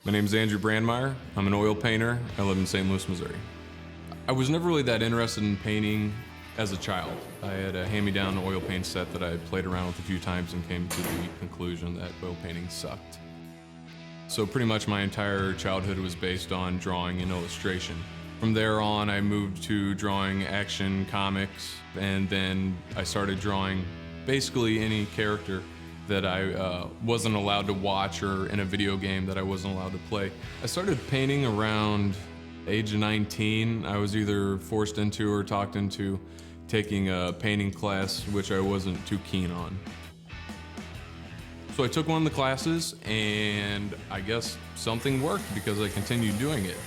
My name is Andrew Brandmeyer. I'm an oil painter. I live in St. Louis, Missouri. I was never really that interested in painting as a child. I had a hand-me-down oil paint set that I had played around with a few times and came to the conclusion that oil painting sucked. So pretty much my entire childhood was based on drawing and illustration. From there on, I moved to drawing action comics, and then I started drawing basically any character that I wasn't allowed to watch, or in a video game that I wasn't allowed to play. I started painting around age of 19. I was either forced into or talked into taking a painting class, which I wasn't too keen on. So I took one of the classes, and I guess something worked because I continued doing it.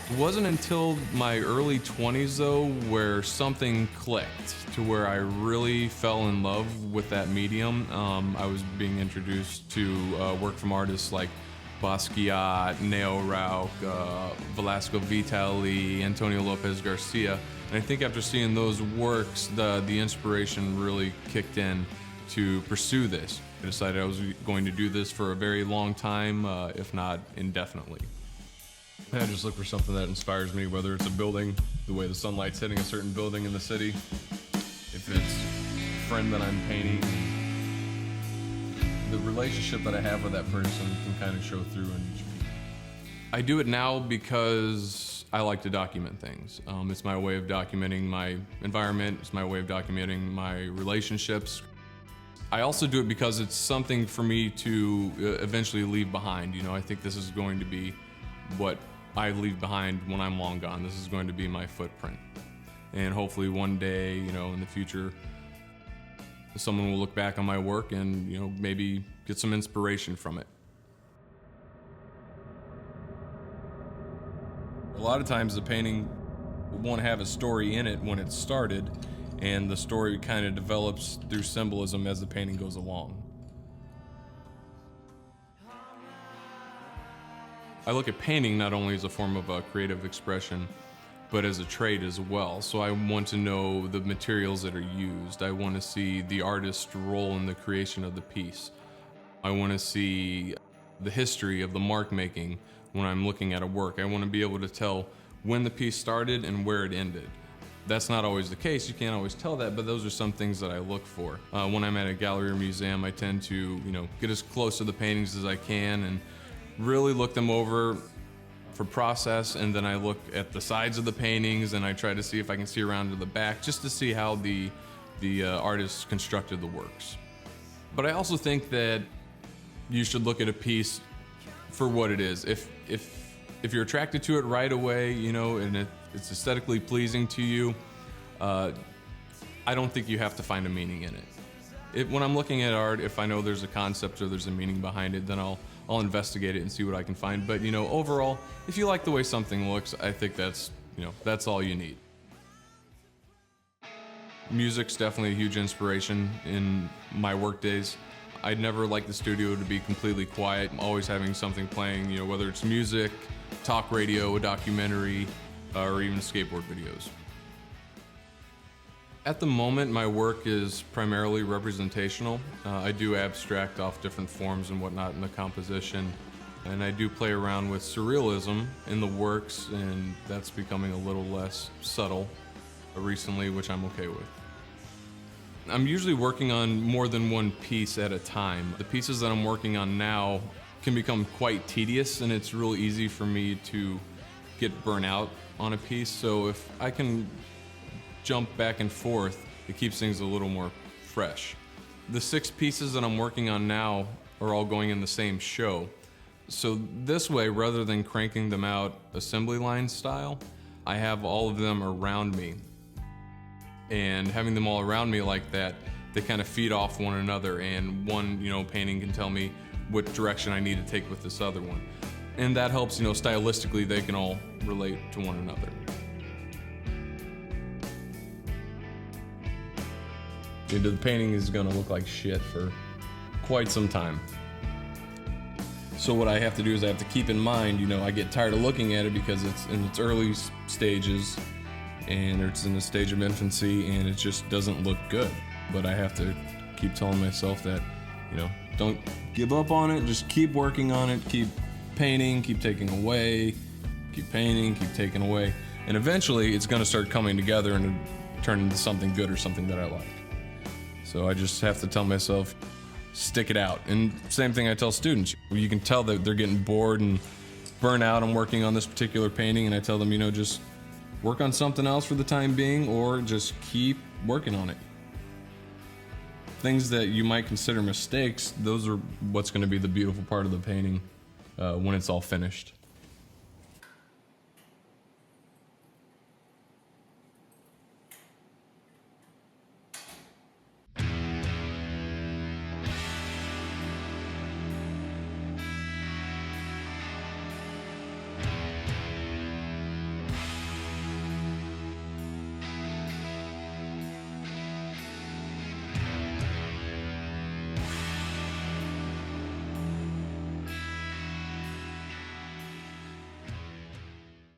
It wasn't until my early 20s though where something clicked to where I really fell in love with that medium. I was being introduced to work from artists like Basquiat, Neo Rauch, Velasco Vitali, Antonio Lopez Garcia. And I think after seeing those works, the inspiration really kicked in to pursue this. I decided I was going to do this for a very long time, if not indefinitely. I just look for something that inspires me, whether it's a building, the way the sunlight's hitting a certain building in the city, if it's a friend that I'm painting, the relationship that I have with that person can kind of show through in each piece. I do it now because I like to document things. It's my way of documenting my environment, it's my way of documenting my relationships. I also do it because it's something for me to eventually leave behind. You know, I think this is going to be what I leave behind when I'm long gone. This is going to be my footprint. And hopefully one day, you know, in the future, someone will look back on my work and, you know, maybe get some inspiration from it. A lot of times the painting won't have a story in it when it started, and the story kind of develops through symbolism as the painting goes along. I look at painting not only as a form of creative expression, but as a trade as well. So I want to know the materials that are used. I want to see the artist's role in the creation of the piece. I want to see the history of the mark making when I'm looking at a work. I want to be able to tell when the piece started and where it ended. That's not always the case. You can't always tell that, but those are some things that I look for. When I'm at a gallery or museum, I tend to, you know, get as close to the paintings as I can and really look them over for process, and then I look at the sides of the paintings and I try to see if I can see around to the back just to see how the artist constructed the works. But I also think that you should look at a piece for what it is. If you're attracted to it right away, you know, and it's aesthetically pleasing to you, I don't think you have to find a meaning in it. When I'm looking at art, if I know there's a concept or there's a meaning behind it, then I'll investigate it and see what I can find. But, you know, overall, if you like the way something looks, I think that's all you need. Music's definitely a huge inspiration in my work days. I'd never like the studio to be completely quiet. I'm always having something playing, you know, whether it's music, talk radio, a documentary, or even skateboard videos. At the moment, my work is primarily representational. I do abstract off different forms and whatnot in the composition, and I do play around with surrealism in the works, and that's becoming a little less subtle recently, which I'm okay with. I'm usually working on more than one piece at a time. The pieces that I'm working on now can become quite tedious, and it's real easy for me to get burnt out on a piece, so if I can jump back and forth, it keeps things a little more fresh. The 6 pieces that I'm working on now are all going in the same show. So this way, rather than cranking them out assembly line style, I have all of them around me. And having them all around me like that, they kind of feed off one another, and one, you know, painting can tell me what direction I need to take with this other one. And that helps, you know, stylistically they can all relate to one another. The painting is gonna look like shit for quite some time. So what I have to do is I have to keep in mind, you know, I get tired of looking at it because it's in its early stages and it's in the stage of infancy and it just doesn't look good. But I have to keep telling myself that, you know, don't give up on it, just keep working on it, keep painting, keep taking away, keep painting, keep taking away. And eventually it's gonna start coming together and turn into something good or something that I like. So I just have to tell myself, stick it out. And same thing I tell students. You can tell that they're getting bored and burnt out on working on this particular painting, and I tell them, you know, just work on something else for the time being, or just keep working on it. Things that you might consider mistakes, those are what's going to be the beautiful part of the painting when it's all finished.